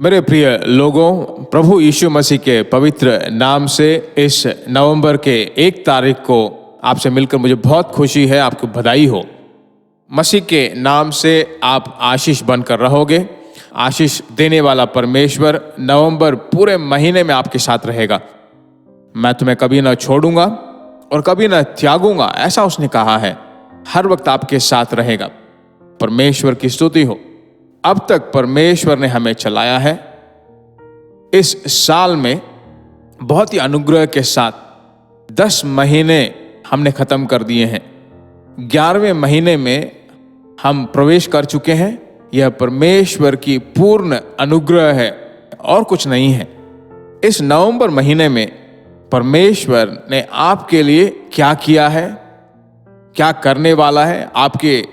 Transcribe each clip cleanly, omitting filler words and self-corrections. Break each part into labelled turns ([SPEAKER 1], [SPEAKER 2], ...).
[SPEAKER 1] मेरे प्रिय लोगों, प्रभु यीशु मसीह के पवित्र नाम से इस नवंबर के 1 तारीख को आपसे मिलकर मुझे बहुत खुशी है। आपको बधाई हो। मसीह के नाम से आप आशीष बनकर रहोगे। आशीष देने वाला परमेश्वर नवंबर पूरे महीने में आपके साथ रहेगा। मैं तुम्हें कभी ना छोड़ूंगा और कभी ना त्यागूंगा, ऐसा उसने कहा है। हर वक्त आपके साथ रहेगा। परमेश्वर की स्तुति हो। अब तक परमेश्वर ने हमें चलाया है। इस साल में बहुत ही अनुग्रह के साथ 10 महीने हमने खत्म कर दिए हैं। 11वें महीने में हम प्रवेश कर चुके हैं। यह परमेश्वर की पूर्ण अनुग्रह है और कुछ नहीं है। इस नवंबर महीने में परमेश्वर ने आपके लिए क्या किया है, क्या करने वाला है, आपके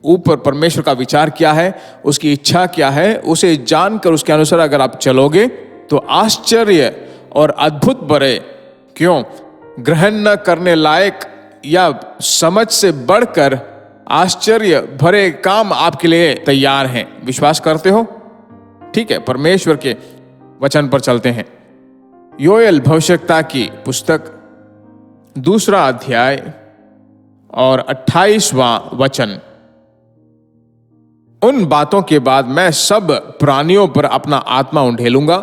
[SPEAKER 1] ऊपर परमेश्वर का विचार क्या है, उसकी इच्छा क्या है, उसे जानकर उसके अनुसार अगर आप चलोगे तो आश्चर्य और अद्भुत बड़े क्यों ग्रहण न करने लायक या समझ से बढ़कर आश्चर्य भरे काम आपके लिए तैयार हैं। विश्वास करते हो? ठीक है, परमेश्वर के वचन पर चलते हैं। योएल भविष्यवक्ता की पुस्तक 2 अध्याय और 28वां वचन। उन बातों के बाद मैं सब प्राणियों पर अपना आत्मा उंडेलूंगा।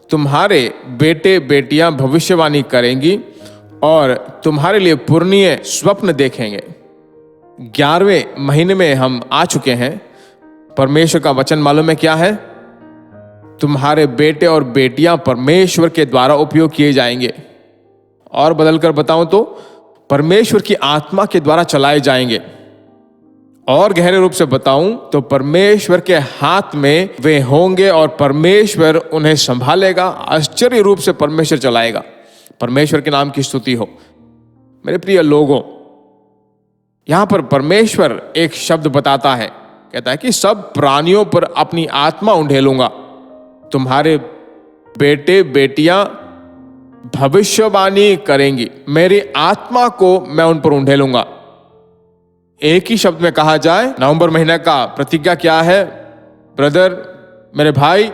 [SPEAKER 1] तुम्हारे बेटे बेटियां भविष्यवाणी करेंगी और तुम्हारे लिए पूर्णीय स्वप्न देखेंगे। 11वें महीने में हम आ चुके हैं। परमेश्वर का वचन मालूम है क्या है? तुम्हारे बेटे और बेटियां परमेश्वर के द्वारा उपयोग किए जाएंगे। और बदलकर बताऊं तो परमेश्वर की आत्मा के द्वारा चलाए जाएंगे। और गहरे रूप से बताऊं तो परमेश्वर के हाथ में वे होंगे और परमेश्वर उन्हें संभालेगा। आश्चर्य रूप से परमेश्वर चलाएगा। परमेश्वर के नाम की स्तुति हो। मेरे प्रिय लोगों, यहां पर परमेश्वर एक शब्द बताता है, कहता है कि सब प्राणियों पर अपनी आत्मा उंडेलूंगा। तुम्हारे बेटे बेटियां भविष्यवाणी करेंगी। मेरी आत्मा को मैं उन पर उंडेलूंगा। एक ही शब्द में कहा जाए, नवंबर महीने का प्रतिज्ञा क्या है? ब्रदर, मेरे भाई,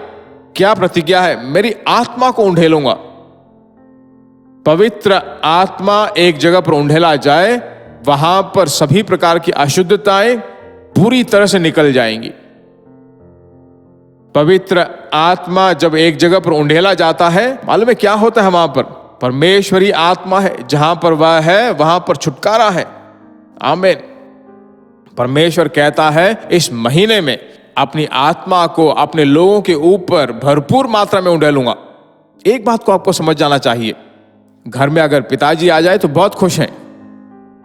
[SPEAKER 1] क्या प्रतिज्ञा है? मेरी आत्मा को उंडेलूंगा। पवित्र आत्मा एक जगह पर उंडेला जाए, वहां पर सभी प्रकार की अशुद्धताएं पूरी तरह से निकल जाएंगी। पवित्र आत्मा जब एक जगह पर उंडेला जाता है, मालूम है क्या होता है? वहां पर परमेश्वरी आत्मा है। जहां पर वह है वहां पर छुटकारा है। आमीन। परमेश्वर कहता है इस महीने में अपनी आत्मा को अपने लोगों के ऊपर भरपूर मात्रा में उंडेलूंगा। एक बात को आपको समझ जाना चाहिए। घर में अगर पिताजी आ जाए तो बहुत खुश हैं,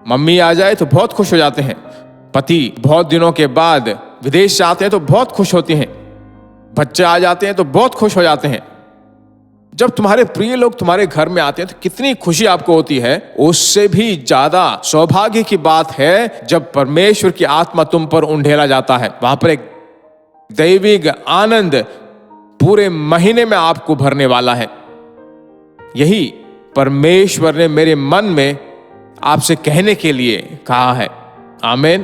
[SPEAKER 1] मम्मी आ जाए तो बहुत खुश हो जाते हैं, पति बहुत दिनों के बाद विदेश से आते हैं तो बहुत खुश होते हैं, बच्चे आ जाते हैं तो बहुत खुश हो जाते हैं। जब तुम्हारे प्रिय लोग तुम्हारे घर में आते हैं तो कितनी खुशी आपको होती है। उससे भी ज्यादा सौभाग्य की बात है जब परमेश्वर की आत्मा तुम पर उंडेला जाता है। वहां पर एक दैविक आनंद पूरे महीने में आपको भरने वाला है। यही परमेश्वर ने मेरे मन में आपसे कहने के लिए कहा है। आमीन।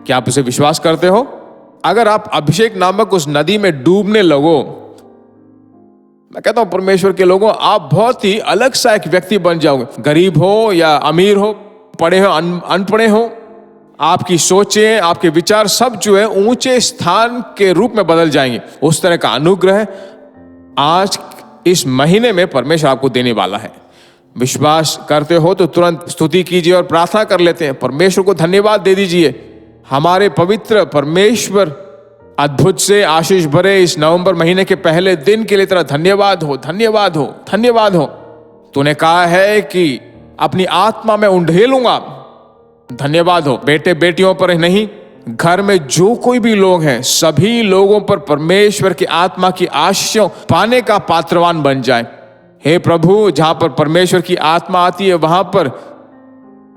[SPEAKER 1] क्या आप उसे विश्वास करते हो? अगर आप अभिषेक नामक उस नदी में डूबने लगो, मैं कहता हूं परमेश्वर के लोगों, आप बहुत ही अलग सा एक व्यक्ति बन जाओगे। गरीब हो या अमीर हो, पढ़े हो अनपढ़े हो, आपकी सोचें, आपके विचार सब जो है ऊंचे स्थान के रूप में बदल जाएंगे। उस तरह का अनुग्रह आज इस महीने में परमेश्वर आपको देने वाला है। विश्वास करते हो तो तुरंत स्तुति कीजिए और प्रार्थना कर लेते हैं। परमेश्वर को धन्यवाद दे दीजिए। हमारे पवित्र परमेश्वर, अद्भुत से आशीष भरे इस नवंबर महीने के पहले दिन के लिए तेरा धन्यवाद हो, धन्यवाद हो, धन्यवाद हो। तूने कहा है कि अपनी आत्मा में उंडेलूंगा। धन्यवाद हो। बेटे बेटियों पर नहीं, घर में जो कोई भी लोग हैं सभी लोगों पर परमेश्वर की आत्मा की आशीषों पाने का पात्रवान बन जाए। हे प्रभु, जहां पर परमेश्वर की आत्मा आती है वहां पर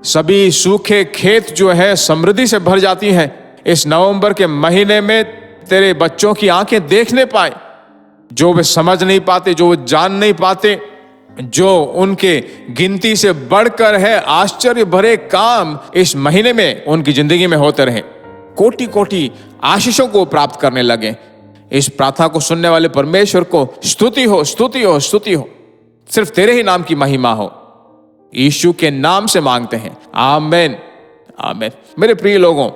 [SPEAKER 1] सभी सूखे खेत जो है समृद्धि से भर जाती हैं। इस नवंबर के महीने में तेरे बच्चों की आंखें देखने पाए, जो वे समझ नहीं पाते, जो वे जान नहीं पाते, जो उनके गिनती से बढ़कर है। आश्चर्य भरे काम इस महीने में उनकी जिंदगी में होते रहे। कोटि कोटि आशीषों को प्राप्त करने लगे। इस प्रार्थना को सुनने वाले परमेश्वर को स्तुति हो, स्तुति हो, स्तुति हो। सिर्फ तेरे ही नाम की महिमा हो। यीशु के नाम से मांगते हैं, आमीन, आमीन। मेरे प्रिय लोगों,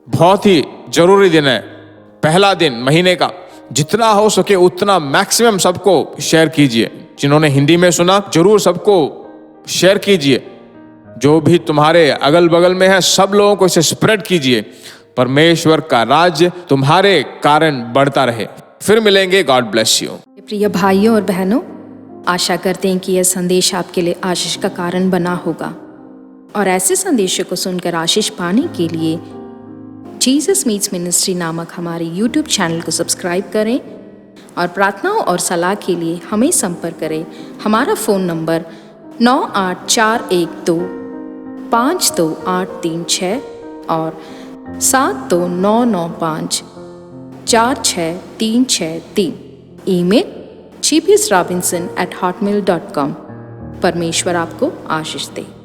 [SPEAKER 1] बहुत ही जरूरी दिन है, पहला दिन महीने का। जितना हो सके उतना मैक्सिमम सबको शेयर कीजिए। जिन्होंने हिंदी में सुना जरूर सबको शेयर कीजिए। जो भी तुम्हारे अगल बगल में है सब लोगों को इसे स्प्रेड कीजिए। परमेश्वर का राज्य तुम्हारे कारण बढ़ता रहे। फिर मिलेंगे, गॉड ब्लेस यू।
[SPEAKER 2] प्रिय भाइयों और बहनों, आशा करते हैं कि यह संदेश आपके लिए आशीष का कारण बना होगा और ऐसे संदेशों को सुनकर आशीष पाने के लिए जीसस मीट्स मिनिस्ट्री नामक हमारे YouTube चैनल को सब्सक्राइब करें और प्रार्थनाओं और सलाह के लिए हमें संपर्क करें। हमारा फ़ोन नंबर 9841252836 और 7299546363। Email gbsrobinson@hotmail.com। परमेश्वर आपको आशीष दे।